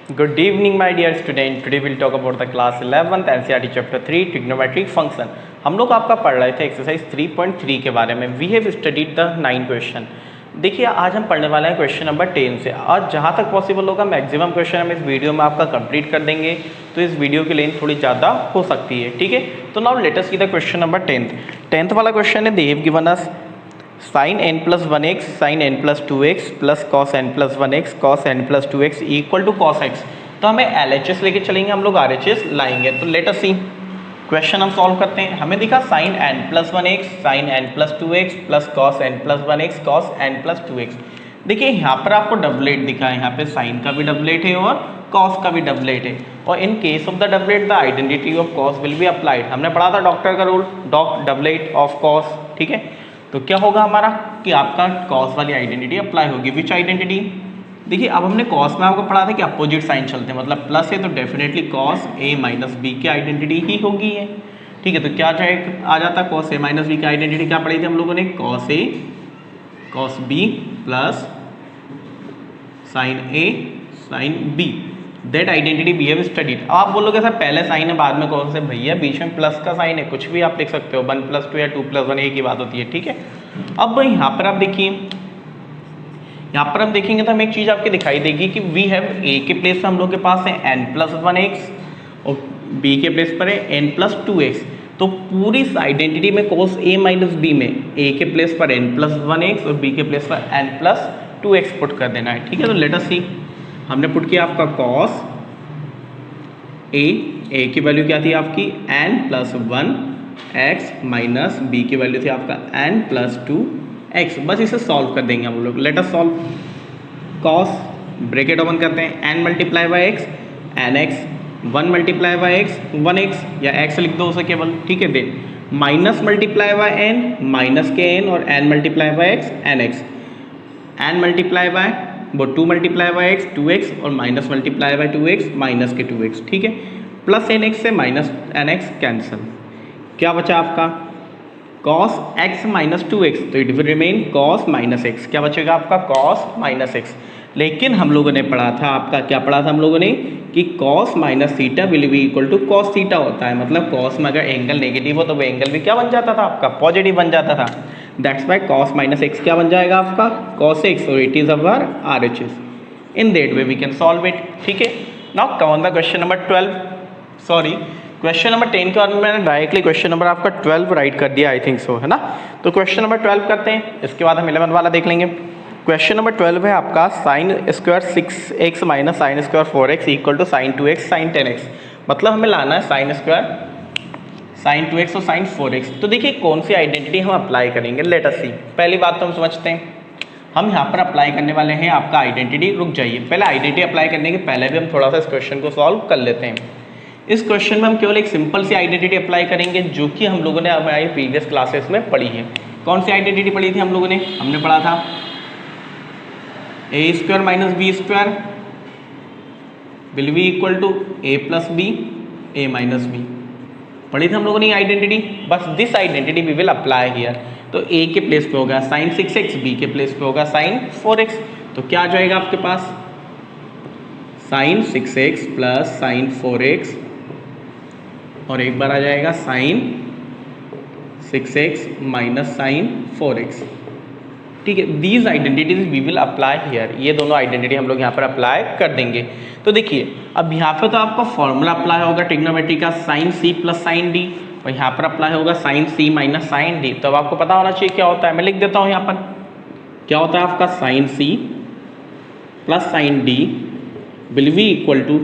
Good evening, my dear student. Today we'll talk about the class 11th NCERT chapter 3 trigonometric function. हम लोग आपका पढ़ रहे थे एक्सरसाइज 3.3 के बारे में. We have studied the 9 question. देखिए आज हम पढ़ने वाले हैं क्वेश्चन नंबर 10 से. आज जहाँ तक पॉसिबल होगा मैक्सिमम क्वेश्चन हम इस वीडियो में आपका कंप्लीट कर देंगे, तो इस वीडियो की लेंथ थोड़ी ज़्यादा हो सकती है. ठीक है, तो now let us see the question number 10th वाला क्वेश्चन है. They have given us sin n plus 1x sin n plus 2x plus cos n plus 1x cos n plus 2x equal to cos x. तो हमें LHS लेके चलेंगे, हम लोग RHS लाएंगे. तो लेट अस सी क्वेश्चन हम solve करते हैं. हमें दिखा sin n plus 1x sin n plus 2x plus cos n plus 1x cos n plus 2x. देखिए यहाँ पर आपको डबलेट दिखा है, यहाँ पे sin का भी डबलेट है और cos का भी डबलेट है. और in case of the doublet the identity of cos will be applied. हमने पढ़ा था डॉक्टर का रूल, डबलेट ऑफ cos. ठीक है, तो क्या होगा हमारा कि आपका cos वाली आइडेंटिटी अप्लाई होगी. विच आइडेंटिटी? देखिए अब हमने cos में आपको पढ़ा था कि अपोजिट साइन चलते हैं, मतलब प्लस है तो definitely cos a minus B की आइडेंटिटी ही होगी है. ठीक है, तो क्या आ जाता cos a माइनस बी की आइडेंटिटी क्या पढ़ी थी हम लोगों ने? cos a cos b plus sin a sin b. That identity we have studied. अब आप बोलोगे सर पहले साइन है बाद में कौन से? भैया बीच में प्लस का साइन है, कुछ भी आप लिख सकते हो, 1 + 2 या 2 + 1 एक ही बात होती है. ठीक है, अब यहाँ पर आप देखिए, यहाँ पर हम देखेंगे तो हमें एक चीज़ आपकी दिखाई देगी कि वी हैव ए के प्लेस पर हम लोग के पास है n+1x और बी के प्लेस पर है n+2x. तो पूरी इस आइडेंटिटी में cos a माइनस बी में ए के प्लेस पर n+1x और बी के प्लेस पर n+2x पुट कर देना है. ठीक है, तो लेट अस सी. हमने पुट किया आपका cos a की वैल्यू क्या थी आपकी n+1x माइनस बी की वैल्यू थी आपका n+2x. बस इसे सॉल्व कर देंगे हम लोग. Late us solve. cos bracket open करते हैं, n × x nx 1 × x 1x या x लिख दो उसे केवल. ठीक है, then minus multiply by n minus के n और n × x nx n multiply by वो 2 × x 2x और minus multiply bye 2x minus के 2x. ठीक है, प्लस nx से माइनस nx कैंसिल. क्या बचा आपका cos x माइनस 2x, तो it will remain cos minus x. क्या बचेगा आपका cos माइनस x. लेकिन हम लोगों ने पढ़ा था आपका, क्या पढ़ा था हम लोगों ने कि cos minus theta will be equal to cos theta होता है. मतलब cos में अगर एंगल नेगेटिव हो तो वो एंगल भी क्या बन जाता था आपका? पॉजिटिव बन जाता था. That's why cos minus x क्या बन जाएगा आपका? cos x. और it is our RHS. In that way we can solve it. ठीक है, now come on the question number 12. Sorry, question number 10 के बाद में मैंने डायरेक्टली क्वेश्चन नंबर आपका 12 राइट कर दिया, आई थिंक सो, है ना. तो क्वेश्चन नंबर 12 करते हैं, इसके बाद हम 11 वाला देख लेंगे. क्वेश्चन नंबर 12 है आपका sin² 6x minus sin² 4x equal to sin 2x sin 10x. मतलब हमें लाना है sin² sin 2x और sin 4x. तो देखिए कौन सी आइडेंटिटी हम अप्लाई करेंगे. लेट अस सी. पहली बात तो हम समझते हैं, हम यहाँ पर अप्लाई करने वाले हैं आपका आइडेंटिटी. रुक जाइए, पहले आइडेंटिटी अप्लाई करने के पहले भी हम थोड़ा सा इस क्वेश्चन को सॉल्व कर लेते हैं. इस क्वेश्चन में हम केवल एक सिंपल सी आइडेंटिटी अप्लाई करेंगे जो कि हम लोगों ने हमारी प्रीवियस क्लासेस में पढ़ी है. कौन सी आइडेंटिटी पढ़ी थी हम लोगों ने? हमने पढ़ा था a² minus b² will be equal to a plus B a minus B. पढ़ी थी हम लोगों ने आइडेंटिटी. बस this identity we will apply here. तो a के प्लेस पे होगा sin 6x, b के प्लेस पे होगा sin 4x. तो क्या आ जाएगा आपके पास? sin 6x plus sin 4x और एक बार आ जाएगा sin 6x minus sin 4x. ठीक है, these identities we will apply here. ये दोनों आइडेंटिटी हम लोग यहाँ पर अप्लाई कर देंगे. तो देखिए अब यहाँ पे तो आपका फॉर्मूला अप्लाई होगा ट्रिग्नोमेट्री का sin c plus sin d, और यहाँ पर अप्लाई होगा sin c minus sin d. तो अब आपको पता होना चाहिए क्या होता है. मैं लिख देता हूँ यहाँ पर क्या होता है आपका sin c plus sin d will be equal to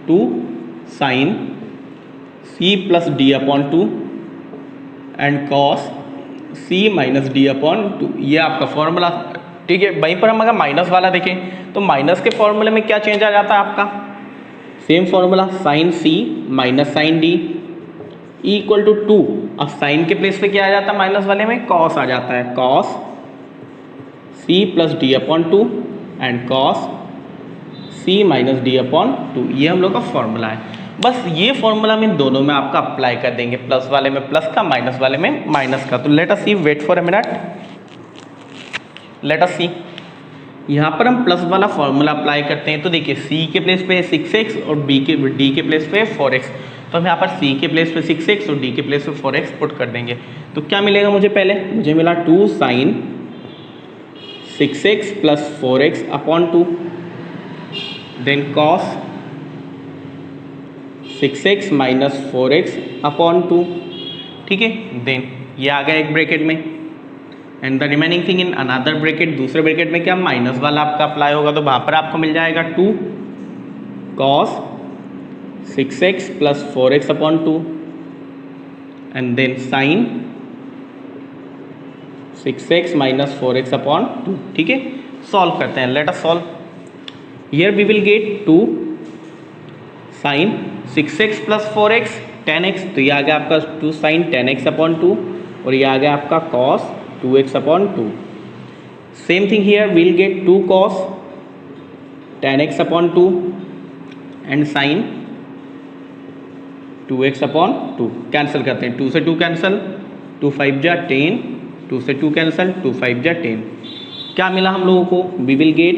2 sin c plus d upon 2 and cos c minus d upon 2. ये आपका फॉर्मूला. ठीक है, वहीं पर हम अगर माइनस वाला देखें तो माइनस के फॉर्मूले में क्या चेंज आ जाता है आपका? Same formula sin c minus sin d equal to 2. अब साइन के प्लेस पे क्या आ जाता है माइनस वाले में? cos आ जाता है. cos c plus d upon 2 and cos c minus d upon 2. ये हम लोग का फॉर्मूला है. बस ये फॉर्मूला में दोनों में आपका अप्लाई कर देंगे, प्लस वाले में प्लस का, माइनस वाले में माइनस का. तो let us see, wait for a minute, let us see. यहाँ पर हम प्लस वाला फॉर्मूला अप्लाई करते हैं। तो देखिए सी के प्लेस पे 6x और डी के प्लेस पे 4x। तो हम यहाँ पर सी के प्लेस पे 6x और डी के प्लेस पे 4x पुट कर देंगे। तो क्या मिलेगा मुझे, पहले मुझे मिला 2 sin 6x plus 4x upon 2, then cos 6x minus 4x upon 2, ठीक है। देन ये आ गया एक ब्रैकेट में, and the remaining thing in another bracket, दूसरे ब्रैकेट में क्या माइनस वाला आपका अप्लाई होगा। तो वहाँ पर आपको मिल जाएगा 2 cos 6x plus 4x upon 2 and then sine 6x minus 4x upon 2, ठीक है। सॉल्व करते हैं, let us solve. Here we will get 2 sine 6x plus 4x 10x, तो ये आ गया आपका 2 साइन 10x अपॉन 2, और ये आ गया आपका cos 2x upon 2। Same thing here we'll get 2 cos 10x upon 2 and sine 2x upon 2। Cancel करते हैं, 2 से 2 कैंसिल, 2 5 जा 10, 2 से 2 कैंसिल, 2 5 जा 10। क्या मिला हम लोगों को, we will get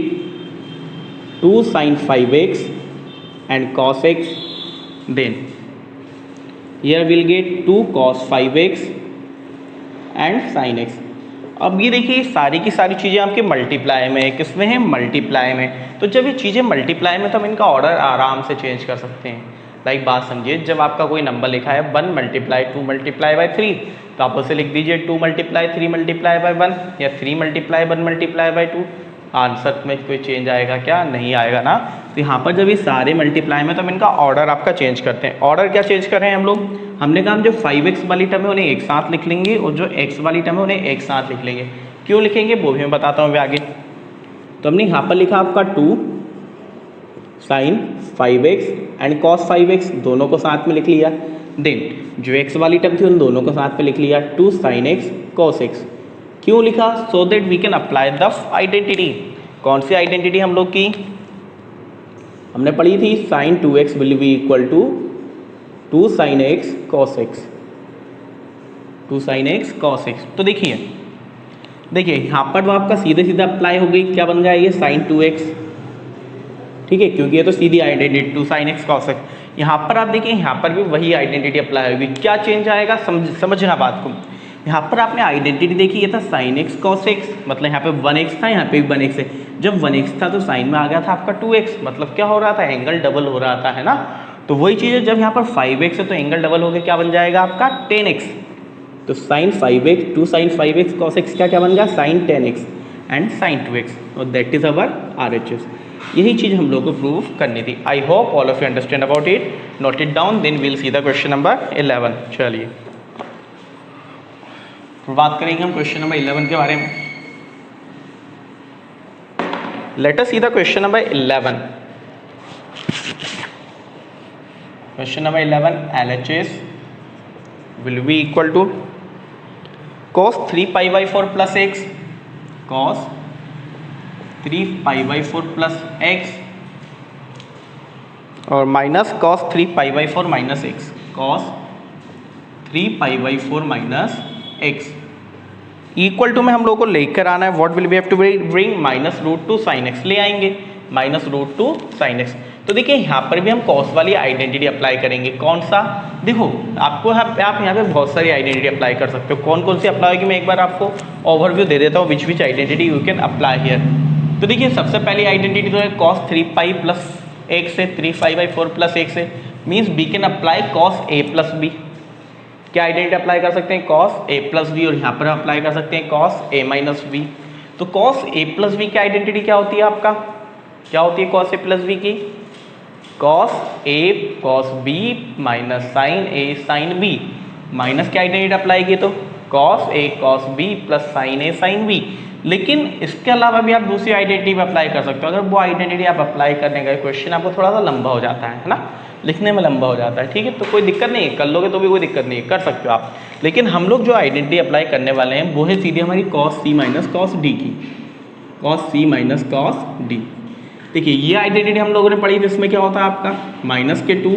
2 sine 5x and cos x, then here will get 2 cos 5x and sine x। अब ये देखिए सारी की सारी चीज़ें आपके मल्टीप्लाई में है, किसमें है, मल्टीप्लाई में। तो जब ये चीज़ें मल्टीप्लाई में, तो हम इनका ऑर्डर आराम से चेंज कर सकते हैं। लाइक बात समझिए, जब आपका कोई नंबर लिखा है 1 मल्टीप्लाई 2 मल्टीप्लाई बाई 3, तो आप उसे लिख दीजिए 2 मल्टीप्लाई 3 मल्टीप्लाई बाई 1 या 3 मल्टीप्लाई 1 मल्टीप्लाई बाई 2। आंसर में कोई चेंज आएगा क्या, नहीं आएगा ना। तो यहाँ पर जब ये सारे मल्टीप्लाई में, तो हम इनका ऑर्डर आपका चेंज करते हैं। ऑर्डर क्या चेंज कर रहे हैं हम लोग, हमने कहा हम जो 5x वाली टर्म है उन्हें एक साथ लिख लेंगे, और जो x वाली टर्म है उन्हें एक साथ लिख लेंगे। क्यों लिखेंगे वो भी मैं बताता हूँ आगे। तो हमने यहाँ पर लिखा आपका 2 sine 5x and cos 5x, दोनों को साथ में लिख लिया। देन जो x वाली टर्म थी उन दोनों को साथ में लिख लिया, 2 sin x cos x। क्यों लिखा, so that we can apply the identity. कौन सी आइडेंटिटी हम लोग की, हमने पढ़ी थी sine 2x will be equal to 2 sin x cos x, 2 sin x cos x। तो देखिए यहाँ पर तो आपका सीधे सीधा अप्लाई हो गई, क्या बन गया ये साइन 2x, ठीक है, क्योंकि ये तो सीधी identity 2 sin x cos x। यहाँ पर आप देखिए, यहाँ पर भी वही आइडेंटिटी अप्लाई होगी। क्या चेंज आएगा, समझना बात को। यहाँ पर आपने आइडेंटिटी देखी, ये था साइन x cos x, मतलब यहाँ पे 1x था, यहाँ पे भी 1x है। जब 1x था तो साइन में आ गया था आपका 2x, मतलब क्या हो रहा था, एंगल डबल हो रहा था, है ना। तो वही चीज़ है, जब यहाँ पर 5x है तो एंगल डबल हो गया, क्या बन जाएगा आपका 10x। तो sign 5x 2 sin 5x cos x क्या बन गया, sign 10x and sine 2x, और दैट इज अवर RHS। यही चीज़ हम लोग को प्रूव करनी थी। I hope all of you understand about it, note it down, then will see the question number 11। चलिए बात करेंगे हम क्वेश्चन नंबर 11 के बारे में। Late us see the question number 11। Question number 11, LHS will be equal to cos 3 pi by 4 plus x, cos 3 pi by 4 plus x, और minus cos 3 pi by 4 minus x, cos 3 pi by 4 minus x equal to में हम लोग को लेकर आना है, what will we have to bring, -√2 sin x ले आएंगे, -√2 sin x। तो देखिए यहाँ पर भी हम cos वाली आइडेंटिटी अप्लाई करेंगे। कौन सा, देखो आपको आप यहाँ पे बहुत सारी आइडेंटिटी अप्लाई कर सकते हो। कौन कौन सी अप्लाई होगी, मैं एक बार आपको ओवरव्यू दे देता हूँ, which identity you can apply here. तो देखिए सबसे पहली आइडेंटिटी तो है cos 3 pi प्लस x से 3 pi by 4 प्लस x से, means we can apply cos a plus b। क्या आइडेंटिटी अप्लाई कर सकते हैं, cos a प्लस बी, और यहाँ पर अप्लाई कर सकते हैं cos a माइनस बी। तो cos a प्लस बी की आइडेंटिटी क्या होती है आपका, क्या होती है cos a प्लस बी की, cos a cos b minus sin a sin b, minus की आइडेंटिटी अप्लाई की तो cos a cos b plus sin a sin b। लेकिन इसके अलावा भी आप दूसरी आइडेंटिटी भी अप्लाई कर सकते हो। अगर वो आइडेंटिटी आप अप्लाई करने का क्वेश्चन आपको थोड़ा सा लंबा हो जाता है ना, लिखने में लंबा हो जाता है, ठीक है, तो कोई दिक्कत नहीं है, कर लोगे तो भी कोई दिक्कत नहीं है, कर सकते हो आप। लेकिन हम लोग जो आइडेंटिटी अप्लाई करने वाले हैं वो है सीधी हमारी cos c minus cos d की, cos c minus cos d। देखिए ये आइडेंटिटी हम लोगों ने पढ़ी, जिसमें क्या होता है आपका माइनस के 2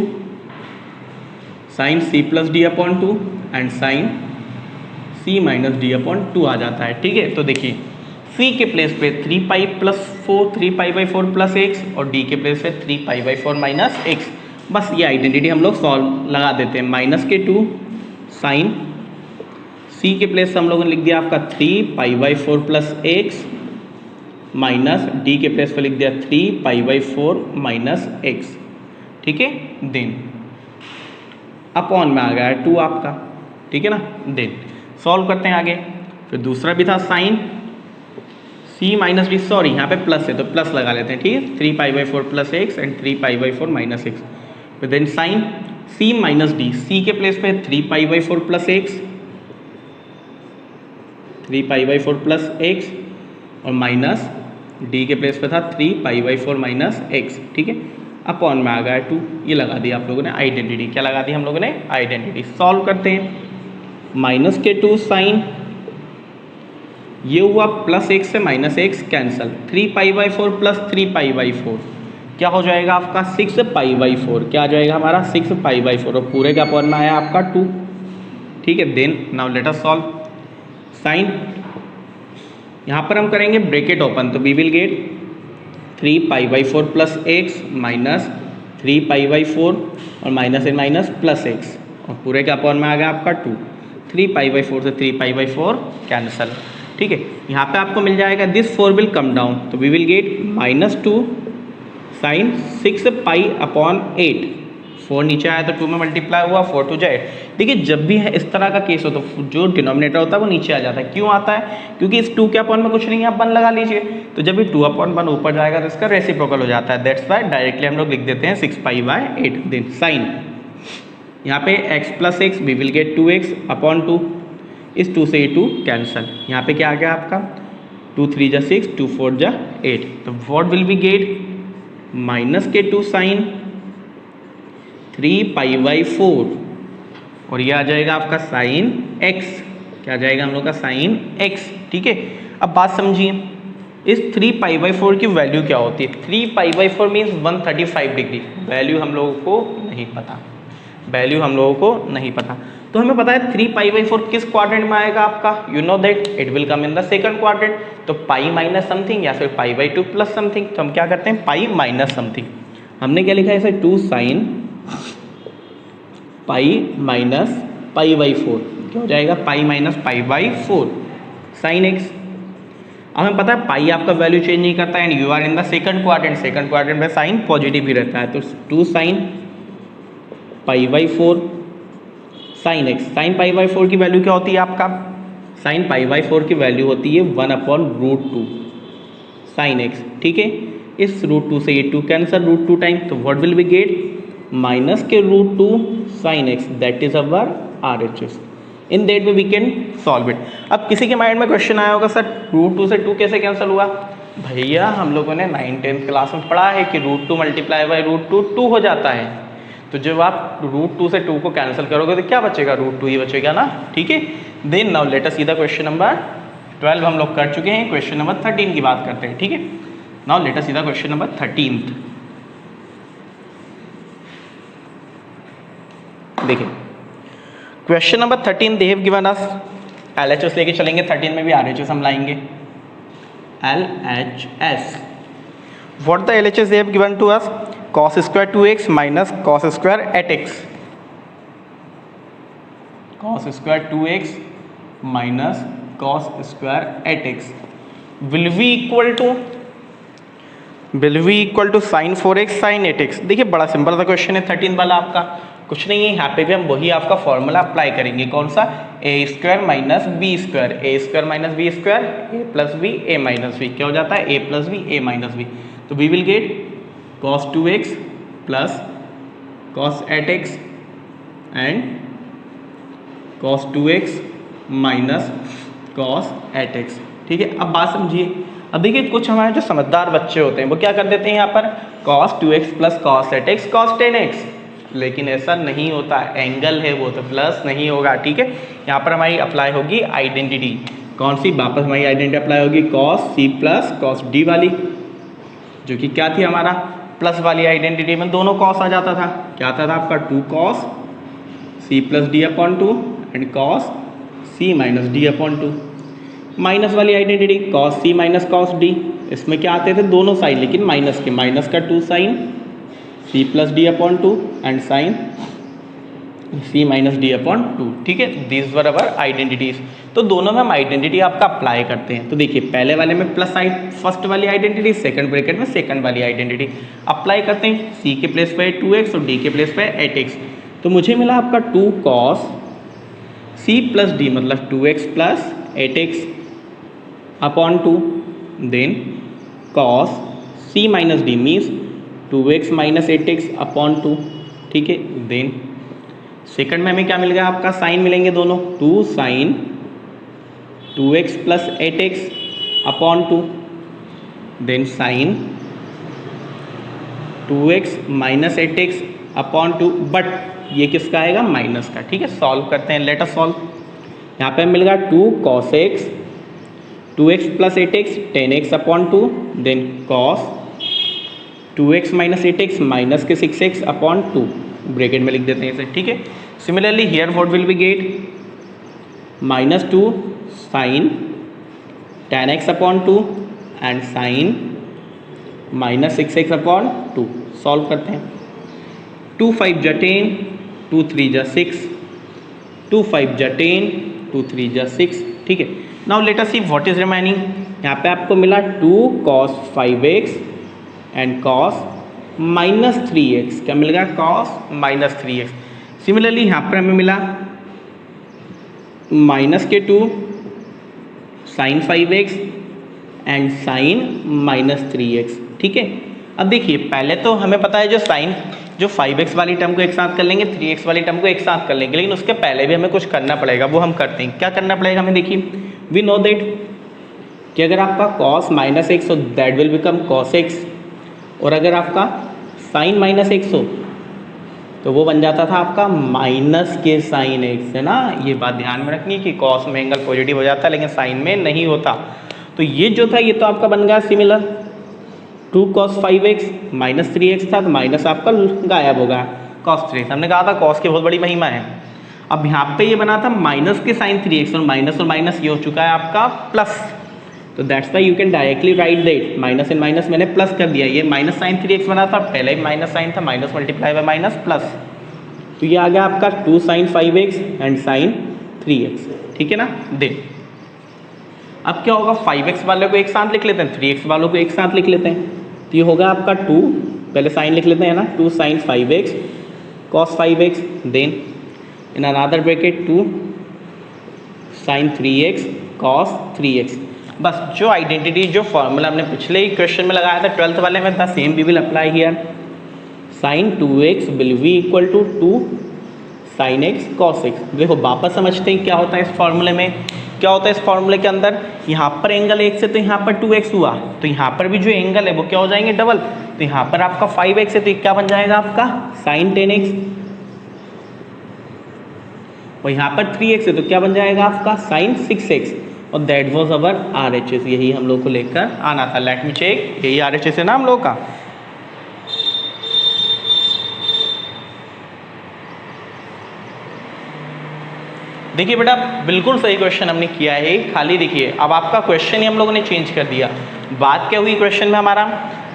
sine c plus D upon 2 and sine c minus D upon 2 आ जाता है, ठीक है। तो देखिए सी के प्लेस पे 3 पाई प्लस 4 3 पाई/4 प्लस एक्स और डी के प्लेस पे 3 पाई/4 माइनस एक्स। बस ये आइडेंटिटी हम लोग सॉल्व लगा देते हैं। -2 साइन सी के प्लेस पे हम लोगों ने लिख दिया आपका 3 पाई/4 प्लस एक्स माइनस डी के प्लेस पे लिख दिया 3 पाई/4 माइनस एक्स। ठीक है, देन अपॉन में आ गया 2 आपका। ठीक है ना, देन सॉल्व करते हैं आगे। फिर दूसरा भी था साइन सी माइनस डी, सॉरी यहाँ पे प्लस है तो प्लस लगा लेते हैं। ठीक है, 3 पाई/4 प्लस एक्स एंड 3 पाई/4 माइनस एक्स। फिर देन साइन सी माइनस डी, सी के प्लेस पे 3 पाई/4 प्लस एक्स 3 पाई/4 प्लस एक्स और माइनस डी के प्लेस पे था 3 पाई/4 माइनस एक्स। ठीक है, अपॉन में आ गया 2। ये लगा दिया आप लोगों ने आइडेंटिटी। क्या लगा दी हम लोगों ने? आइडेंटिटी। सॉल्व करते हैं। -2 साइन ये हुआ प्लस एक्स से माइनस एक्स कैंसल, 3 पाई/4 प्लस 3 पाई/4 क्या हो जाएगा आपका 6 पाई/4। क्या आ जाएगा हमारा 6 पाई/4 और पूरे का अपॉन में आया आपका 2। ठीक है, then now let us solve. Sine यहाँ पर हम करेंगे ब्रैकेट ओपन तो वी विल गेट 3 पाई/4 प्लस एक्स माइनस 3 पाई/4 और minus in minus plus x और पूरे का अपॉन में आ गया आपका 2। 3 पाई/4 से 3 पाई/4 कैंसल। ठीक है, यहाँ पे आपको मिल जाएगा दिस 4 विल कम डाउन तो वी विल गेट -2 साइन 6 पाई/8। 4 नीचे आया तो 2 में मल्टीप्लाई हुआ, 4 2 8। देखिए जब भी है इस तरह का केस हो तो जो डिनोमिनेटर होता है वो नीचे आ जाता है। क्यों आता है? क्योंकि इस 2 के अपॉन में कुछ नहीं है, आप 1 लगा लीजिए। तो जब भी 2/1 ऊपर जाएगा तो इसका रेसिप्रोकल हो जाता है। दैट्स वाई डायरेक्टली हम लोग लिख देते हैं 6 पाई/8। देन साइन यहाँ पे x plus x we will get 2x upon 2। इस 2 से ये 2 कैंसल। यहाँ पे क्या आ गया आपका 2 3 जा 6 2 4 जा 8। तो what will be get -2 sine 3 पाई/4 और ये आ जाएगा आपका साइन x। क्या आ जाएगा हम लोग का साइन x। ठीक है, अब बात समझिए इस 3 पाई/4 की वैल्यू क्या होती है। 3 पाई/4 मीन्स 135 डिग्री। वैल्यू हम लोगों को नहीं पता, वैल्यू हम लोगों को नहीं पता। तो हमें पता है 3 पाई/4 किस क्वाड्रेंट में आएगा आपका, you know that it will come in the second quadrant. तो पाई माइनस समथिंग या फिर पाई/2 प्लस समथिंग। तो हम क्या करते हैं पाई माइनस समथिंग। हमने क्या लिखा है इसे 2 साइन पाई माइनस पाई/4 क्या हो जाएगा पाई माइनस पाई/4 साइन x। अब हमें पता है पाई आपका वैल्यू चेंज नहीं करता and you are in the second quadrant. Second quadrant में साइन पॉजिटिव ही रहता है। तो 2 साइन पाई/4 साइन x। साइन पाई/4 की वैल्यू क्या होती है आपका, साइन पाई/4 की वैल्यू होती है 1/√2 साइन x। ठीक है, इस √2 से ये 2 कैंसल, √2 टाइम। तो what will be get -√2 sine x that is our RHS। In that way we can solve it. अब किसी के माइंड में क्वेश्चन आया होगा सर √2 से 2 कैसे कैंसिल हुआ। भैया हम लोगों ने 9th-10th क्लास में पढ़ा है कि √2 मल्टीप्लाई बाई √2 2 हो जाता है। तो जब आप √2 से 2 को कैंसिल करोगे तो क्या बचेगा, √2 ही बचेगा ना। ठीक है, then now let us see the question number 12 हम लोग कर चुके हैं। क्वेश्चन नंबर 13 की बात करते हैं। ठीक है, now let us see the question number 13। देखिए question number 13 they have given us LHS लेके चलेंगे, 13 में भी RHS हम लाएंगे। LHS what the LHS they have given to us, cos square 2x minus cos square 8x। cos square 2x minus cos square 8x will be equal to sine 4x sine 8x। देखिए बड़ा simple सा question है 13 वाला आपका, कुछ नहीं है। यहाँ पे भी हम वही आपका फॉर्मूला अप्लाई करेंगे, कौन सा, a square minus B square. A square minus B square A plus B A minus B क्या हो जाता है, a plus B A minus B. तो we will get cos 2x plus cos 8x and cos 2x minus cos 8x। ठीक है, अब बात समझिए। अब देखिए कुछ हमारे जो समझदार बच्चे होते हैं वो क्या कर देते हैं यहाँ पर cos 2x plus cos 8x cos 10x, लेकिन ऐसा नहीं होता, एंगल है वो तो प्लस नहीं होगा। ठीक है, यहाँ पर हमारी अप्लाई होगी आइडेंटिटी, कौन सी, वापस हमारी आइडेंटिटी अप्लाई होगी cos c plus cos d वाली, जो कि क्या थी हमारा प्लस वाली आइडेंटिटी में दोनों cos आ जाता था। क्या आता था आपका 2 cos c plus d upon 2 and cos c minus d upon 2। Minus वाली आइडेंटिटी कॉस सी माइनस कॉस डी, इसमें क्या आते थे दोनों साइन लेकिन माइनस के, माइनस का 2 sine c plus D upon 2 and sine C minus D upon 2, ठीक है। These were our identities. तो दोनों में हम आइडेंटिटी आपका अप्लाई करते हैं। तो देखिए पहले वाले में प्लस साइन फर्स्ट वाली आइडेंटिटी, सेकंड ब्रैकेट में सेकंड वाली आइडेंटिटी अप्लाई करते हैं। सी के प्लेस पे 2x और डी के प्लेस पे 8x। तो मुझे मिला आपका 2 cos सी प्लस डी मतलब 2x plus 8x upon 2, then cos C minus D means 2x minus 8x upon 2, ठीक है। देन सेकंड में हमें क्या मिल गया आपका साइन मिलेंगे दोनों, 2 sine 2x plus 8x upon 2, then sine 2x minus 8x upon 2, but ये किसका आएगा माइनस का, ठीक है। सॉल्व करते हैं, लेट अस सॉल्व। यहाँ पे मिल गया 2 cos x 2x plus 8x 10x upon 2, then cos 2x minus 8x minus के 6x अपॉन 2, ब्रैकेट में लिख देते हैं इसे, ठीक है। Similarly here what will be get minus 2 sine 10x upon 2 and sine minus 6x upon 2। Solve करते हैं, 2 5 जा 10, 2 3 जा 6, 2 5 जा 10, 2 3 जा 6, ठीक है। Now let us see what is remaining. यहाँ पे आपको मिला 2 cos 5x and cos minus 3x, क्या मिल गया cos माइनस 3x। सिमिलरली यहाँ पर हमें मिला माइनस के 2 sine 5x and sine minus 3x, ठीक है। अब देखिए पहले तो हमें पता है जो 5x वाली टर्म को एक साथ कर लेंगे, 3x वाली टर्म को एक साथ कर लेंगे, लेकिन उसके पहले भी हमें कुछ करना पड़ेगा, वो हम करते हैं। क्या करना पड़ेगा हमें, देखिए वी नो दैट कि अगर आपका cos माइनस x हो that will become cos x, और अगर आपका साइन माइनस x हो तो वो बन जाता था आपका माइनस के साइन x, है ना। ये बात ध्यान में रखनी कि cos में एंगल पॉजिटिव हो जाता है लेकिन साइन में नहीं होता। तो ये जो था ये तो आपका बन गया similar, 2 cos 5x minus 3x था, तो माइनस आपका गायब होगा, cos 3x। हमने कहा था cos की बहुत बड़ी महिमा है। अब यहाँ पे ये बना था माइनस के साइन 3x, और माइनस ये हो चुका है आपका प्लस, तो that's why you can directly right that minus in minus मैंने प्लस कर दिया। ये माइनस साइन 3x बना था, पहले ही माइनस साइन था, minus multiply bye minus plus, तो ये आ गया आपका 2 sine 5x and sign 3x, ठीक है ना। देन अब क्या होगा, 5x वालों को एक साथ लिख लेते हैं, 3x वालों को एक साथ लिख लेते हैं, तो ये होगा आपका 2, पहले साइन लिख लेते हैं ना, 2 sine 5x cos 5x, then in another bracket 2 sine 3x cos 3x। बस जो आइडेंटिटी जो फॉर्मूला हमने पिछले ही क्वेश्चन में लगाया था 12th वाले में था, same we will apply here. Sine 2x will be equal to 2 sine x cos x। देखो वापस समझते हैं क्या होता है इस फॉर्मूले में, क्या होता है इस फॉर्मूले के अंदर, यहाँ पर एंगल 1 से तो यहाँ पर 2x हुआ, तो यहाँ पर भी जो एंगल है वो क्या हो जाएंगे डबल, तो यहाँ पर आपका 5x है तो क्या बन जाएगा आपका साइन 10x, और यहाँ पर 3x है तो क्या बन जाएगा आपका साइन 6x, और दैट वाज अवर RHS। यही हम लोग को लेकर आना था। लेट मी चेक, यही RHS है ना हम लोग का। देखिए बेटा बिल्कुल सही क्वेश्चन हमने किया है, खाली देखिए अब आपका क्वेश्चन ही हम लोगों ने चेंज कर दिया। बात क्या हुई क्वेश्चन में हमारा,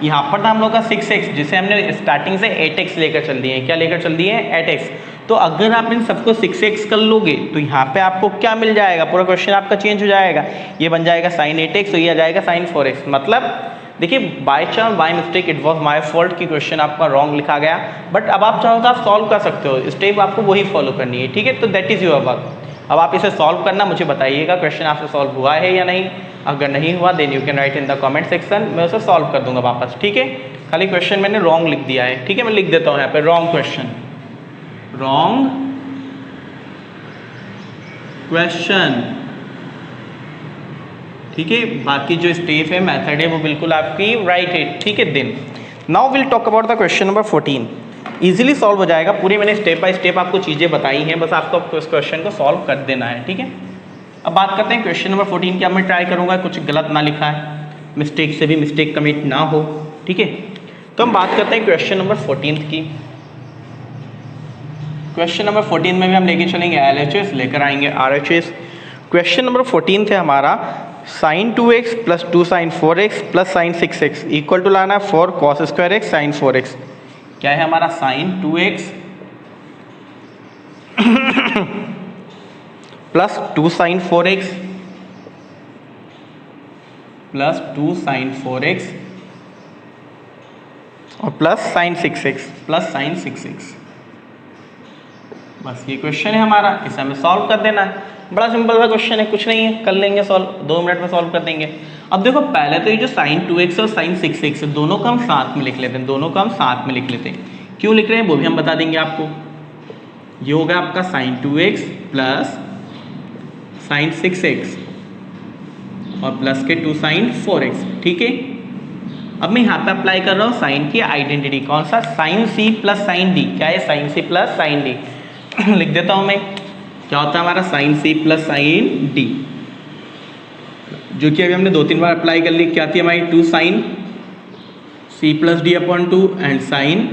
यहाँ पर था हम लोग का 6x जिसे हमने स्टार्टिंग से 8x लेकर चल दिए हैं। क्या लेकर चल दिए हैं 8x। तो अगर आप इन सबको 6x कर लोगे तो यहाँ पे आपको क्या मिल जाएगा, पूरा क्वेश्चन आपका चेंज हो जाएगा, ये बन जाएगा साइन 8x, तो ये आ जाएगा साइन 4x। मतलब देखिए by chance by mistake it was my fault कि क्वेश्चन आपका रॉन्ग लिखा गया, बट अब आप चाहो तो आप सॉल्व कर सकते हो, स्टेप आपको वही फॉलो करनी है, ठीक है। तो दैट इज़ योर वर्क। अब आप इसे सॉल्व करना, मुझे बताइएगा क्वेश्चन आपसे सॉल्व हुआ है या नहीं। अगर नहीं हुआ then you can write in the comment section, मैं उसे सॉल्व कर दूंगा वापस, ठीक है। खाली क्वेश्चन मैंने रॉन्ग लिख दिया है, ठीक है। मैं लिख देता हूँ यहाँ पे रॉन्ग क्वेश्चन, रॉन्ग क्वेश्चन, ठीक है। बाकी जो स्टेप है मेथड है वो बिल्कुल आपकी राइट है, ठीक है। Then now will talk about the question number 14। Easily solve हो जाएगा, पूरे मैंने स्टेप बाय स्टेप आपको चीज़ें बताई हैं, बस आपको इस क्वेश्चन को सॉल्व कर देना है, ठीक है। अब बात करते हैं क्वेश्चन नंबर 14 की। अब मैं ट्राई करूँगा कुछ गलत ना लिखा है, मिस्टेक से भी मिस्टेक कमिट ना हो, ठीक है। तो हम बात करते हैं क्वेश्चन नंबर 14 की। क्वेश्चन नंबर 14 में भी हम लेके चलेंगे LHS, लेकर आएंगे RHS। क्वेश्चन नंबर 14 थे हमारा, sine 2x plus 2 sine 4x plus sine 6x equal to लाना है 4 cos square x sign 4x। क्या है हमारा sine 2x plus 2 sine 4x plus 2 sine 4x और plus sine 6x plus sine 6x। बस ये क्वेश्चन है हमारा, इसे हमें सॉल्व कर देना है। बड़ा सिंपल सा क्वेश्चन है, कुछ नहीं है, कर लेंगे सॉल्व, 2 मिनट में सॉल्व कर देंगे। अब देखो पहले तो ये जो साइन 2x और साइन 6x है दोनों को हम साथ में लिख लेते हैं, दोनों को हम साथ में लिख लेते हैं। क्यों लिख रहे हैं वो भी हम बता देंगे आपको। ये होगा आपका sign 2x plus sine 6x और प्लस के 2 साइन 4x। ठीक है, अब मैं यहाँ पे अप्लाई कर रहा हूँ साइन की आइडेंटिटी, कौन सा, sine c plus sine d। क्या है, sine c plus sine d। लिख देता हूँ मैं, क्या होता है हमारा sine c plus sine d, जो कि अभी हमने 2-3 बार अप्लाई कर ली। क्या थी हमारी, 2 sine c plus d upon 2 and sine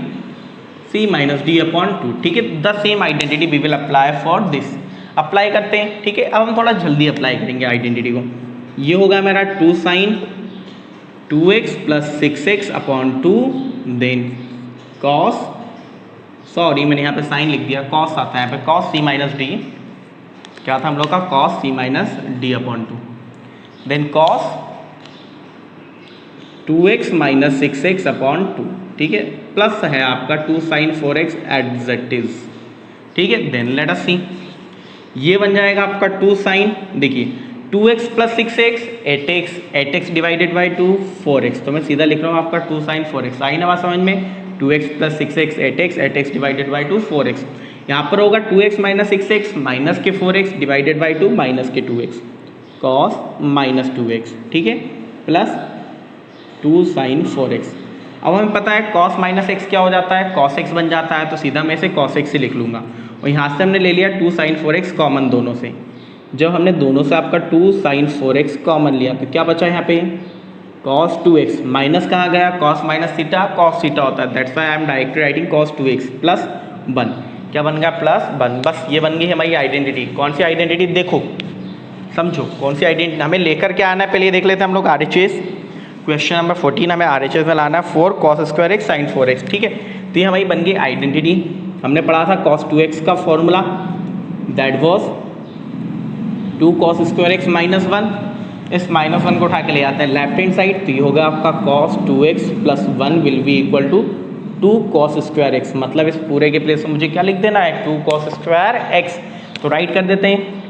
c minus d upon 2। ठीक है, the same identity we will apply for this. Apply करते हैं। ठीक है, अब हम थोड़ा जल्दी अप्लाई करेंगे आइडेंटिटी को। ये होगा मेरा 2 sine 2x plus 6x upon 2 then cos, sorry मैंने यहाँ पे साइन लिख दिया, कॉस आता है यहाँ पे, कॉस c माइनस डी। क्या था हम लोग का, cos c minus D upon 2 then cos 2x minus 6x upon 2। ठीक है, प्लस है आपका 2 साइन 4x एडजेक्टिव। ठीक है, देन लेट अस सी, ये बन जाएगा आपका 2 साइन, देखिए 2x plus 6x 8x, 8x divided by 2 4x। तो मैं सीधा लिख रहा हूँ आपका 2 साइन 4x। आई ना बात समझ में, 2x plus 6x 8x, 8x divided by 2 4x। यहाँ पर होगा 2x माइनस 6x माइनस के 4x डिवाइडेड बाई 2 माइनस के 2x कॉस माइनस 2x। ठीक है, प्लस 2 साइन 4x। अब हमें पता है कॉस माइनस x क्या हो जाता है, कॉस x बन जाता है, तो सीधा मैं इसे कॉस x से लिख लूँगा। और यहाँ से हमने ले लिया 2 साइन 4x कॉमन दोनों से। जब हमने दोनों से आपका 2 साइन 4x कॉमन लिया तो क्या बचा यहाँ पे, cos 2x माइनस कहाँ गया, cos minus theta cos theta होता है, that's why I am directly writing cos 2x plus 1। क्या बन गया, प्लस 1। बस ये बन गई हमारी आइडेंटिटी। कौन सी आइडेंटिटी, देखो समझो कौन सी आइडेंटिटी हमें लेकर के आना है। पहले ये देख लेते हैं हम लोग RHS, क्वेश्चन नंबर 14 हमें RHS में लाना है 4 cos square x sign 4x। ठीक है, तो ये हमारी बन गई आइडेंटिटी। हमने पढ़ा था cos 2x का formula, that was 2 cos square x minus 1। इस माइनस 1 को उठा के ले आते हैं लेफ्ट हैंड साइड, तो ये होगा आपका cos 2x plus 1 will be equal to 2 cos square x. मतलब इस पूरे के प्लेस में मुझे क्या लिख देना है, 2 cos स्क्वायर एक्स। तो राइट कर देते हैं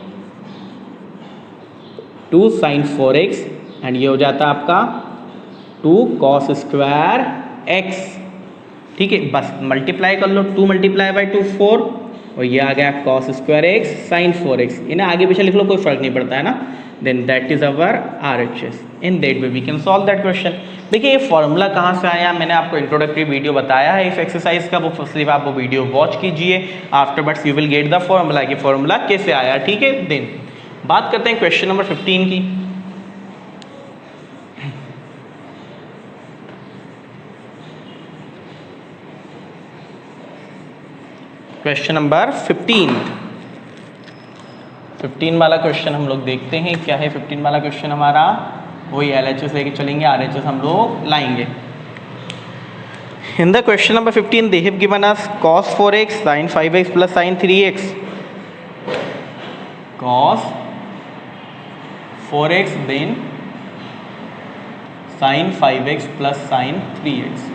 2 साइन 4x एंड ये हो जाता है आपका 2 cos स्क्वायर एक्स। ठीक है, बस मल्टीप्लाई कर लो, 2 मल्टीप्लाई बाई 2 4, और ये आ गया cos square x sign 4x। इन्हें आगे पीछे लिख लो, कोई फर्क नहीं पड़ता है ना। Then that is our RHS। In that way we can solve that question. देखिए ये फॉर्मूला कहाँ से आया, मैंने आपको इंट्रोडक्टरी वीडियो बताया है इस एक्सरसाइज का, वो सिर्फ आप वो वीडियो वॉच कीजिए, afterwards you will get the formula कि फॉर्मूला कैसे आया। ठीक है, देन बात करते हैं क्वेश्चन नंबर 15 की। क्वेश्चन नंबर 15 वाला क्वेश्चन हम लोग देखते हैं क्या है। 15 वाला क्वेश्चन हमारा वही LHS लेके चलेंगे, RHS हम लोग लाएंगे। In the question number 15 they have given us cos 4x sin 5x plus sin 3x, cos 4x then sin 5x plus sin 3x।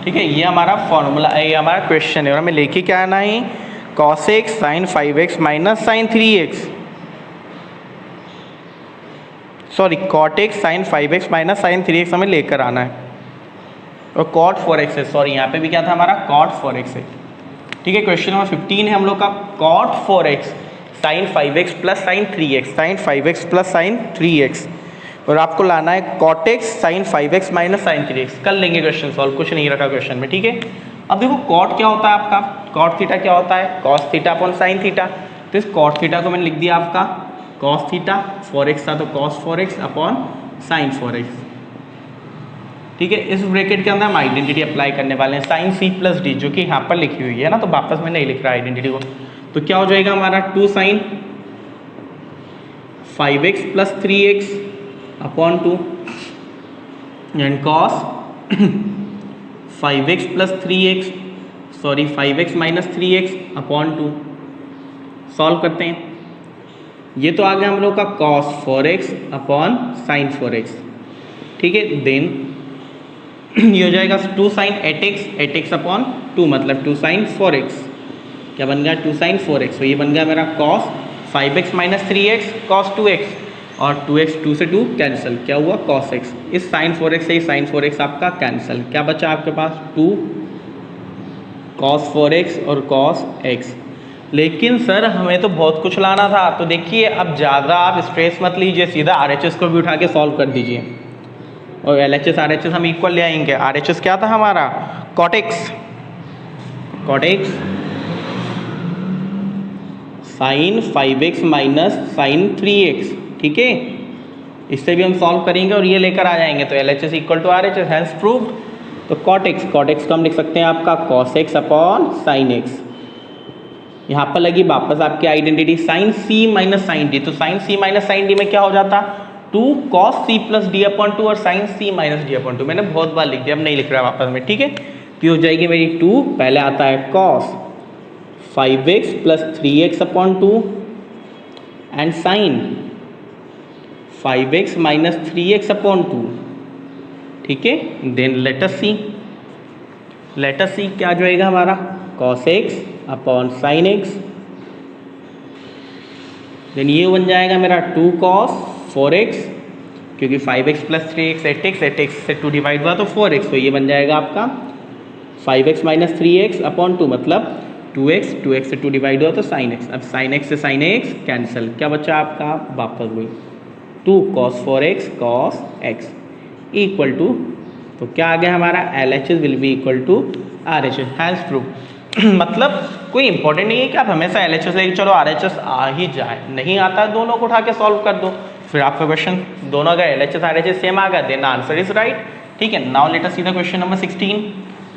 ठीक है, ये हमारा फॉर्मूला, ये हमारा क्वेश्चन है और हमें लेके क्या आना है, cos x sin 5x minus sin 3x, sorry cot x sin 5x minus sin 3x हमें लेकर आना है। और cot 4x है, सॉरी यहाँ पे भी क्या था हमारा cot 4x है। ठीक है, क्वेश्चन नंबर 15 है हम लोग का cot 4x sin 5x plus sin 3x, sin 5x plus sin 3x, और आपको लाना है cot x sin 5x minus sin 3x। कर लेंगे क्वेश्चन सॉल्व, कुछ नहीं रखा क्वेश्चन में। ठीक है, अब देखो cot क्या होता है आपका, cot थीटा क्या होता है, cos theta upon sin theta. तो इस cot थीटा को मैंने लिख दिया आपका cos थीटा, 4x था तो cos 4x upon sin 4x। ठीक है, इस ब्रैकेट के अंदर हम आइडेंटिटी अप्लाई करने वाले हैं sin c प्लस d, जो कि यहाँ पर लिखी हुई है ना, तो वापस में नहीं लिख रहा आइडेंटिटी को। तो क्या हो जाएगा हमारा 2 sin 5x plus 3x upon 2 and cos 5x plus 3x sorry 5x minus 3x upon 2। Solve करते हैं। ये तो आ गया हम लोग का cos 4x upon sine 4x, ठीक है। देन ये हो जाएगा 2 साइन 8x अपॉन 2 मतलब 2 साइन 4x। क्या बन गया 2 साइन 4x। तो ये बन गया मेरा cos 5x minus 3x cos 2x और 2x 2 से 2 कैंसिल, क्या हुआ cos x। इस साइन 4x से ही साइन 4x आपका कैंसिल, क्या बचा आपके पास 2 cos 4x और cos x। लेकिन सर हमें तो बहुत कुछ लाना था। तो देखिए अब ज़्यादा आप स्ट्रेस मत लीजिए, सीधा RHS को भी उठा के सॉल्व कर दीजिए और LHS RHS हम इक्वल ले आएंगे। RHS क्या था हमारा cot x sine 5x minus sine 3x, ठीक है। इससे भी हम सॉल्व करेंगे और ये लेकर आ जाएंगे तो LHS equal to RHS has proved. तो cot x को हम लिख सकते हैं आपका cos x upon sine x। यहाँ पर लगी वापस आपकी identity sine c minus sine D. तो sine c minus sine D में क्या हो जाता 2 cos c plus D upon 2 और sine c minus D upon 2। मैंने बहुत बार लिख दिया, अब नहीं लिख रहा वापस में, ठीक है। तो हो जाएगी मेरी 2, पहले आता है cos 5x plus 3x upon 2 and sine 5x minus 3x upon 2, ठीक है। देन लेट अस सी क्या जाएगा हमारा cos x upon sine x। Then ये बन जाएगा मेरा 2 cos 4x क्योंकि 5x प्लस 3x 8x से 2 डिवाइड हुआ तो 4x। तो ये बन जाएगा आपका 5x माइनस 3x अपॉन 2 मतलब 2x से 2 डिवाइड हुआ तो साइन x। अब साइन x से साइन x कैंसिल, क्या बचा आपका वापस वही 2 cos 4x cos x equal to, तो क्या आ गया हमारा LHS will be equal to RHS has proved. मतलब कोई इंपॉर्टेंट नहीं है कि आप हमेशा LHS लेके चलो RHS आ ही जाए, नहीं आता है दोनों को उठा के सॉल्व कर दो, फिर आपका क्वेश्चन दोनों अगर LHS RHS सेम आ गया देन आंसर इज राइट, ठीक है। Now let us see the question number 16।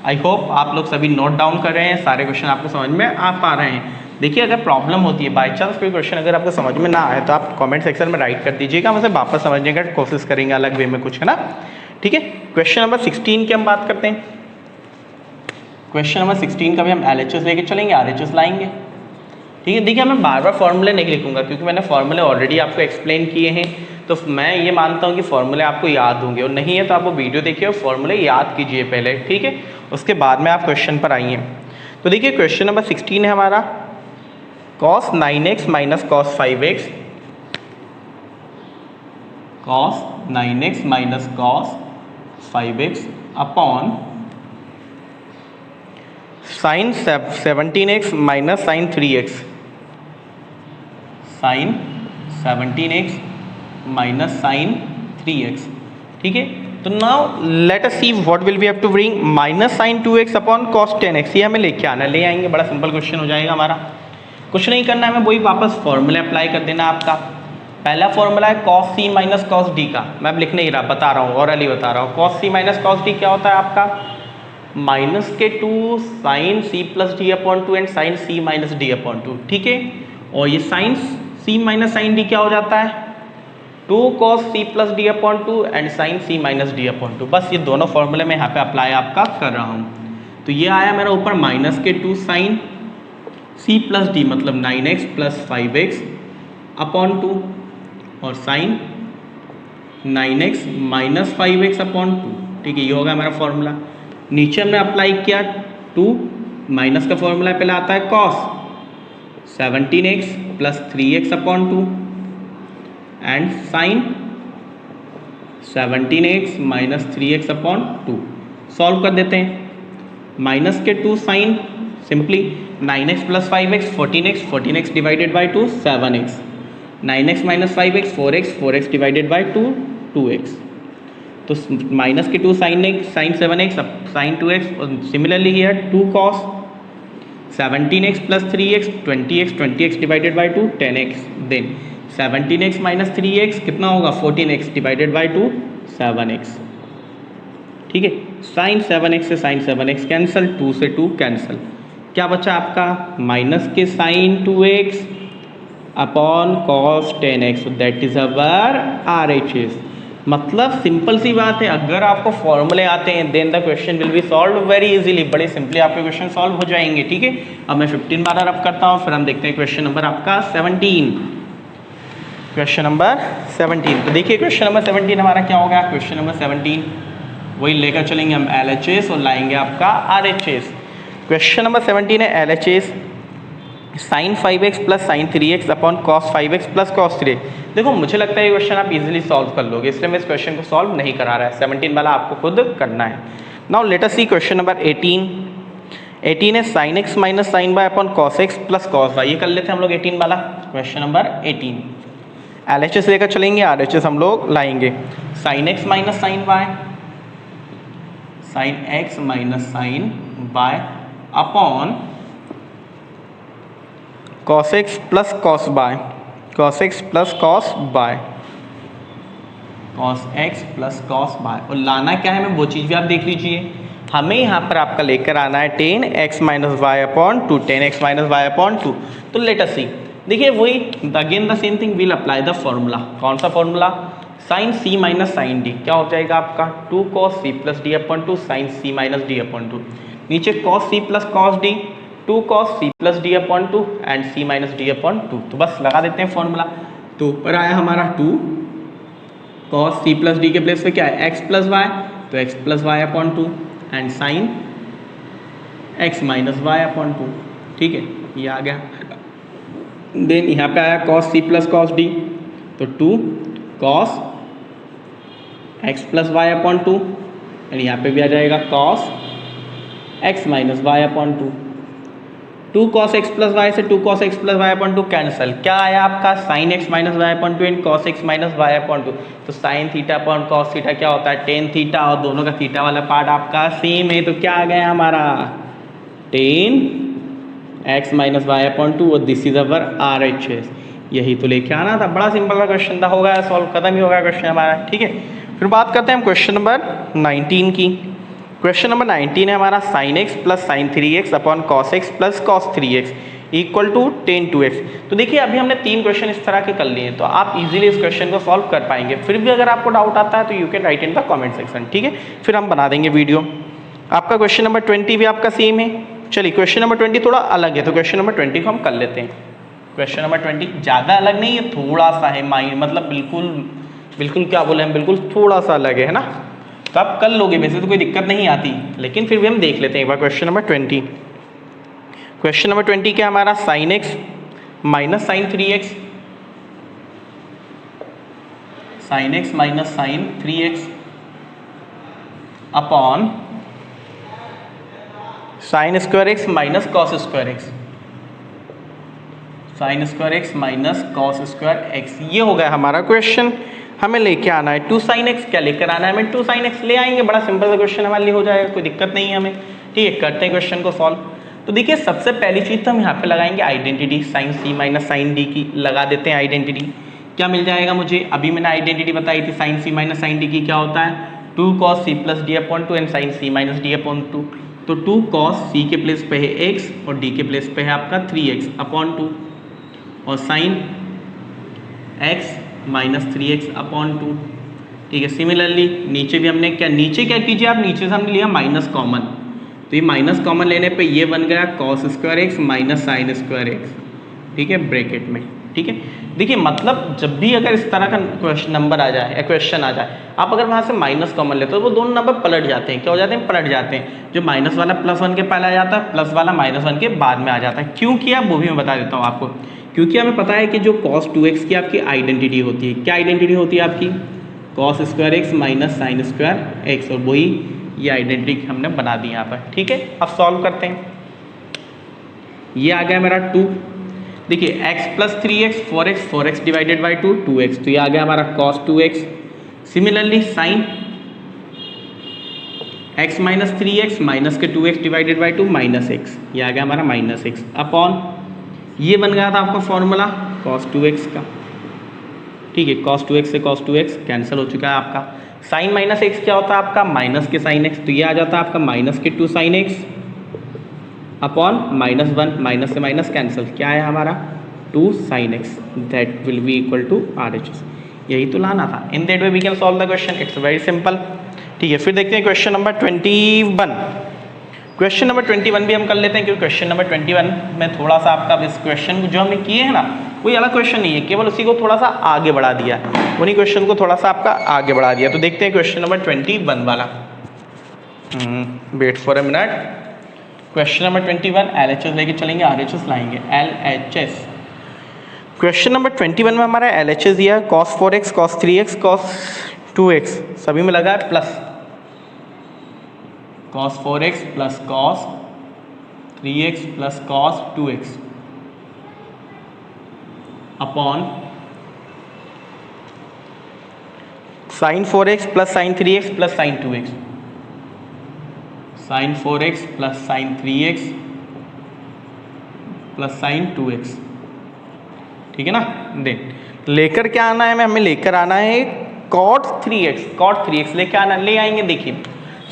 I hope आप लोग सभी नोट डाउन कर रहे हैं, सारे क्वेश्चन आपको समझ में आ पा रहे हैं। देखिए अगर प्रॉब्लम होती है बाई चांस कोई क्वेश्चन अगर आपको समझ में ना आए तो आप कमेंट सेक्शन में राइट कर दीजिएगा, हम उसे वापस समझने का कोशिश करेंगे अलग वे में कुछ, है ना, ठीक है। क्वेश्चन नंबर 16 की हम बात करते हैं। क्वेश्चन नंबर 16 का भी हम LHS लेके चलेंगे, RHS लाएंगे, ठीक है। देखिए मैं बार बार फॉर्मूले नहीं लिखूंगा क्योंकि मैंने फॉर्मूले ऑलरेडी आपको एक्सप्लेन किए हैं, तो मैं ये मानता हूँ कि फॉर्मूले आपको याद होंगे और नहीं है तो आप वो वीडियो देखिए और फॉर्मूले याद कीजिए पहले, ठीक है, उसके बाद में आप क्वेश्चन पर आइए। तो देखिए क्वेश्चन नंबर 16 है हमारा cos 9x minus cos 5x, cos 9x minus cos 5x upon sine 17x minus sine 3x, sine 17x minus sine 3x, ठीक है। तो now let us see what will we have to bring minus sine 2x upon cos 10x। ये हमें लेके आना, ले आएंगे, बड़ा सिंपल क्वेश्चन हो जाएगा हमारा, कुछ नहीं करना है, हमें वही वापस फॉर्मूला अप्लाई कर देना आपका। पहला फॉर्मूला है cos c minus cos d का, मैं अब लिख नहीं रहा, बता रहा हूँ ऑरली बता रहा हूँ। cos c minus cos d क्या होता है आपका माइनस के 2 sine c plus D upon 2 and sine c minus D upon 2, ठीक है। और ये sine c minus sine d क्या हो जाता है 2 cos c plus D upon 2 and sine c minus D upon 2। बस ये दोनों फॉर्मूले में यहाँ पे अप्लाई आपका कर रहा हूँ। तो ये आया मेरा ऊपर माइनस के 2 साइन c प्लस डी मतलब 9x प्लस 5x अपॉन 2 और sign 9x minus 5x upon 2, ठीक है। ये होगा मेरा फॉर्मूला। नीचे हमने अप्लाई किया 2 माइनस का फॉर्मूला पहले आता है cos 17x plus 3x upon 2 and sine 17x minus 3x upon 2। Solve कर देते हैं। माइनस के 2 sine simply 9x plus 5x 14x divided by 2 7x, 9x minus 5x 4x divided by 2 2x। तो minus के 2 sign 7x sine 2x और similarly here 2 cos 17x plus 3x 20x divided by 2 10x। Then 17x minus 3x कितना होगा 14x divided by 2 7x, ठीक है। Sign 7x से sign 7x cancel, 2 से 2 cancel, क्या बचा आपका माइनस के sine 2x upon cos 10x, that is our RHS। मतलब सिंपल सी बात है, अगर आपको फॉर्मूले आते हैं then the question will be solve very easily, बड़े सिंपली आपके क्वेश्चन सॉल्व हो जाएंगे। ठीक है, अब मैं 15 बार रब करता हूँ, फिर हम देखते हैं क्वेश्चन नंबर आपका 17। क्वेश्चन नंबर 17, तो देखिए क्वेश्चन नंबर 17 हमारा क्या होगा। क्वेश्चन नंबर 17 वही लेकर चलेंगे हम LHS और लाएंगे आपका RHS। क्वेश्चन नंबर 17 है LHS sin 5x plus sine 3x upon cos 5x plus cos 3x। देखो मुझे लगता है ये क्वेश्चन आप इजीली सॉल्व कर लोगे, इसलिए मैं इस क्वेश्चन को सॉल्व नहीं करा रहा है, 17 वाला आपको खुद करना है। Now let us see question number 18 है sin x minus sine y upon cos x plus cos y। ये कर लेते हैं हम लोग 18 वाला। क्वेश्चन नंबर 18 LHS लेकर चलेंगे, RHS हम लोग लाएंगे। sin x minus sine y, sin x minus sine y upon cos x plus cos y, cos x plus cos y, cos x plus cos y। और लाना क्या है, मैं वो चीज़ भी आप देख लीजिए, हमें यहाँ पर आपका लेकर आना है 10x minus y upon 2, 10x minus y upon 2। तो लेट अस सी, देखिए वही again the same thing, will apply the formula. कौन सा formula, sine c minus sine d, क्या हो जाएगा आपका 2 cos c plus d upon 2 sine c minus d upon 2। नीचे cos c plus cos d, 2 cos c plus D upon 2 and c minus D upon 2। तो बस लगा देते हैं फॉर्मूला। तो ऊपर आया हमारा 2 cos c प्लस डी के प्लेस पे क्या है x प्लस वाई, तो x plus y upon 2 and sine x minus y upon 2। ठीक है, ये आ गया। देन यहाँ पे आया cos c plus cos d, तो 2 cos x plus y upon 2 and यहाँ पे भी आ जाएगा cos x minus y upon 2। 2 cos x plus y से 2 cos x plus y upon 2 cancel, क्या आया आपका sin x minus y upon 2 and cos x minus y upon 2। तो sin theta upon cos theta क्या होता है, tan theta, और दोनों का थीटा वाला पार्ट आपका सेम है, तो क्या आ गया हमारा tan x minus y upon 2 और दिस इज अवर RHS। यही तो लेके आना था, बड़ा सिंपल का क्वेश्चन था, होगा सॉल्व, खत्म ही होगा क्वेश्चन हमारा। ठीक है, फिर बात करते हैं हम क्वेश्चन नंबर 19 की। क्वेश्चन नंबर 19 है हमारा sin x plus sine 3x upon cos x plus cos 3x equal to tan 2x। तो देखिए अभी हमने 3 क्वेश्चन इस तरह के कर लिए हैं, तो आप इजीली इस क्वेश्चन को सॉल्व कर पाएंगे। फिर भी अगर आपको डाउट आता है तो you can write in the comment section. ठीक है, फिर हम बना देंगे वीडियो। आपका क्वेश्चन नंबर 20 भी आपका सेम है। चलिए क्वेश्चन नंबर 20 थोड़ा अलग है, तो क्वेश्चन नंबर 20 को हम कर लेते हैं। क्वेश्चन नंबर 20 ज़्यादा अलग नहीं है, थोड़ा सा है मतलब बिल्कुल क्या बोले हम, बिल्कुल थोड़ा सा अलग है ना, तो आप कर लोगे, वैसे तो कोई दिक्कत नहीं आती, लेकिन फिर भी हम देख लेते हैं एक बार। क्वेश्चन नंबर 20, क्वेश्चन नंबर 20 क्या हमारा sin x minus sine 3x, sin x minus sine 3x upon sine square x minus cos square x, sine square x minus cos square x। ये हो गया हमारा क्वेश्चन। हमें लेके आना है 2 sin x, क्या लेकर आना है हमें 2 sin x ले आएंगे, बड़ा सिंपल सा क्वेश्चन हमारे लिए हो जाएगा, कोई दिक्कत नहीं है हमें। ठीक है, करते हैं क्वेश्चन को सॉल्व। तो देखिए सबसे पहली चीज़ तो हम यहाँ पे लगाएंगे identity, sine c minus sine d की लगा देते हैं आइडेंटिटी। क्या मिल जाएगा मुझे, अभी मैंने आइडेंटिटी बताई थी sine c minus sine d की, क्या होता है 2 cos c plus d upon 2 and sine c minus d upon 2। तो 2 cos c के प्लेस पे है x और d के प्लेस पे है आपका 3x अपॉन 2 और sign x minus 3x upon 2। ठीक है, सिमिलरली नीचे भी हमने क्या, नीचे क्या कीजिए आप, नीचे से हमने लिया माइनस कॉमन, तो ये माइनस कॉमन लेने पे ये बन गया cos square x minus sign square x। ठीक है, ब्रैकेट में। ठीक है, देखिए मतलब जब भी अगर इस तरह का क्वेश्चन नंबर आ जाए या क्वेश्चन आ जाए, आप अगर वहाँ से माइनस कॉमन लेते हो तो वो दोनों नंबर पलट जाते हैं। क्या हो जाते हैं, पलट जाते हैं। जो माइनस वाला प्लस 1 के पहले आ जाता है, प्लस वाला माइनस 1 के बाद में आ जाता है। क्यों किया वो भी मैं बता देता हूँ आपको। क्योंकि हमें पता है कि जो cos 2x की आपकी आइडेंटिटी होती है, क्या आइडेंटिटी होती है आपकी, cos square x minus sign square x, और वही ये आइडेंटिटी हमने बना दी यहाँ पर। ठीक है, अब सॉल्व करते हैं। ये आ गया मेरा 2, देखिए x plus 3x 4x divided by 2 2x, तो ये आ गया हमारा cos 2x। Similarly sign x minus 3x minus के 2x divided by 2 minus x, ये आ गया हमारा माइनस x अपॉन, ये बन गया था आपका फॉर्मूला cos 2x का। ठीक है, cos 2x से cos 2x कैंसिल हो चुका है आपका। साइन माइनस x क्या होता है आपका, माइनस के साइन x, तो ये आ जाता है आपका माइनस के 2 sin x upon minus 1, minus से माइनस कैंसिल, क्या है हमारा 2 sin x that will be equal to RHS। यही तो लाना था। In that way we can solve the question, it's very simple. ठीक है, फिर देखते हैं क्वेश्चन नंबर 21। क्वेश्चन नंबर 21 भी हम कर लेते हैं, क्योंकि क्वेश्चन नंबर 21 में थोड़ा सा आपका इस क्वेश्चन जो हमने किए हैं ना, कोई अलग क्वेश्चन नहीं है, केवल उसी को थोड़ा सा आगे बढ़ा दिया, उन्हीं क्वेश्चन को थोड़ा सा आपका आगे बढ़ा दिया। तो देखते हैं क्वेश्चन नंबर 21 वाला। Wait for a minute. Question number 21 LHS लेके चलेंगे, RHS लाएंगे। LHS क्वेश्चन नंबर 21 में हमारा LHS दिया है cos 4x, cos 3x, cos 2x, सभी में लगा है plus. cos 4x plus cos 3x plus cos 2x upon sin 4x plus sin 3x plus sin 2x, sin 4x plus sin 3x plus sin 2x। ठीक है ना। देख लेकर क्या आना है, हमें लेकर आना है cot 3x, cot 3x लेके आना, ले आएंगे। देखिए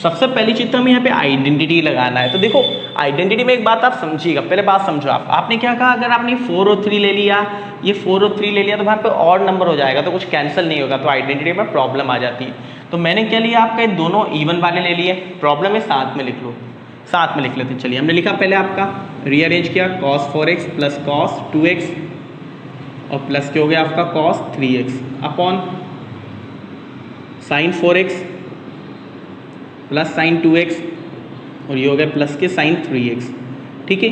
सबसे पहली चीज तो हमें यहाँ पे आइडेंटिटी लगाना है। तो देखो आइडेंटिटी में एक बात आप समझिएगा, पहले बात समझो। आपने क्या कहा, अगर आपने 4 और 3 ले लिया, ये 4 और 3 ले लिया, तो वहाँ पे और नंबर हो जाएगा, तो कुछ कैंसिल नहीं होगा, तो आइडेंटिटी में प्रॉब्लम आ जाती है। तो मैंने क्या लिया, आपका दोनों इवन वाले ले लिए। प्रॉब्लम है साथ में लिख लो, साथ में लिख लेते। चलिए हमने लिखा पहले आपका रीअरेंज किया, cos 4x plus cos 2x और प्लस के हो गया आपका cos 3x upon sin 4x plus sin 2x और ये हो गया प्लस के sin 3x। ठीक है,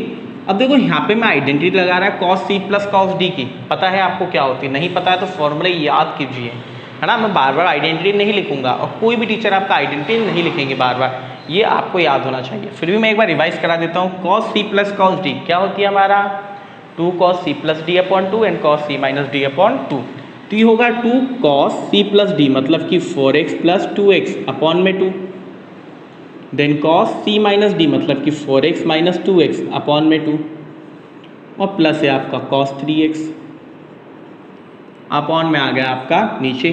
अब देखो यहाँ पे मैं आइडेंटिटी लगा रहा है cos c plus cos d की। पता है आपको क्या होती है, नहीं पता है तो फॉर्मूला याद कीजिए, है ना। मैं बार बार आइडेंटिटी नहीं लिखूंगा और कोई भी टीचर आपका आइडेंटिटी नहीं लिखेंगे बार बार, ये आपको याद होना चाहिए। फिर भी मैं एक बार रिवाइज करा देता हूँ। cos c plus cos d क्या होती है हमारा 2 cos c plus d upon 2 and cos c minus d upon 2। तो ये होगा 2 cos c प्लस d मतलब कि 4x प्लस 2x अपॉन में 2, then cos c minus d मतलब कि 4x माइनस 2x अपॉन में 2 और प्लस है आपका cos 3x अपॉन में आ गया आपका नीचे,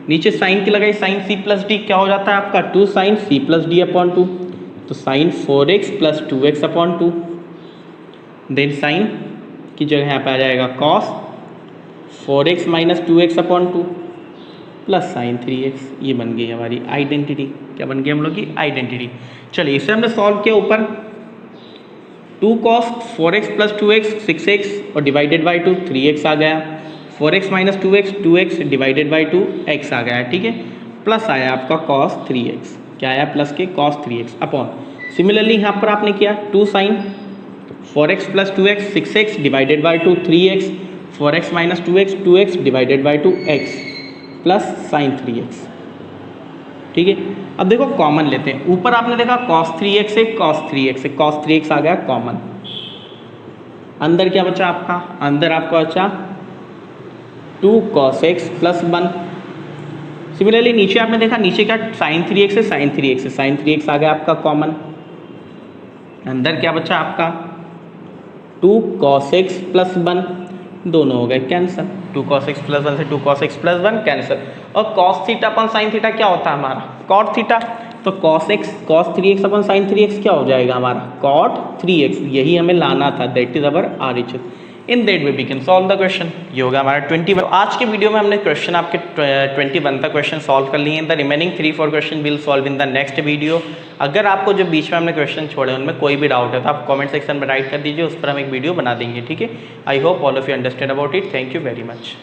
नीचे साइन की लगाई, साइन c प्लस d क्या हो जाता है आपका 2 sine c plus d upon 2, तो sine 4x plus 2x upon 2, then sine की जगह यहाँ पे आ जाएगा cos 4x minus 2x upon 2 plus sine 3x। ये बन गई हमारी आइडेंटिटी। क्या बन गई हम लोग की आइडेंटिटी। चलिए इसे हमने सॉल्व किया, ऊपर 2 cos 4x plus 2x 6x और डिवाइडेड बाई 2 3x आ गया, 4x minus 2x 2x divided by 2 x आ गया। ठीक है, प्लस आया आपका cos 3x, क्या आया प्लस के cos 3x अपॉन, सिमिलरली यहाँ पर आपने किया 2 sine 4x plus 2x 6x divided by 2 3x, 4x minus 2x 2x divided by 2 x plus sine 3x। ठीक है, अब देखो कॉमन लेते हैं। ऊपर आपने देखा cos 3x है, cos 3x है, cos 3x आ गया कॉमन। अंदर क्या बचा आपका, अंदर आपका बचा 2 cos x प्लस 1। सिमिलरली नीचे आपने देखा, नीचे क्या sin 3x है, sin 3x है, sin 3x आ गया आपका कॉमन। अंदर क्या बचा आपका 2 cos x प्लस 1, दोनों हो गए कैंसिल। 2 cos x प्लस 1 से 2 cos x प्लस 1 कैंसिल। और cos थीटा अपन sin थीटा क्या होता है हमारा cot थीटा, तो cos x cos 3x अपन sin 3x क्या हो जाएगा हमारा cot 3x। यही हमें लाना था, that is our RHS। In that way we can solve the question. ये होगा हमारा 21। आज के वीडियो में हमने क्वेश्चन आपके 21 तक क्वेश्चन सॉल्व कर लिए हैं। The remaining 3-4 question will solve in the next video. अगर आपको जो बीच में हमने क्वेश्चन छोड़े उनमें कोई भी डाउट है तो आप कमेंट सेक्शन में राइट कर दीजिए, उस पर हम एक वीडियो बना देंगे। ठीक है, आई hope all of you understand about it. Thank you very much.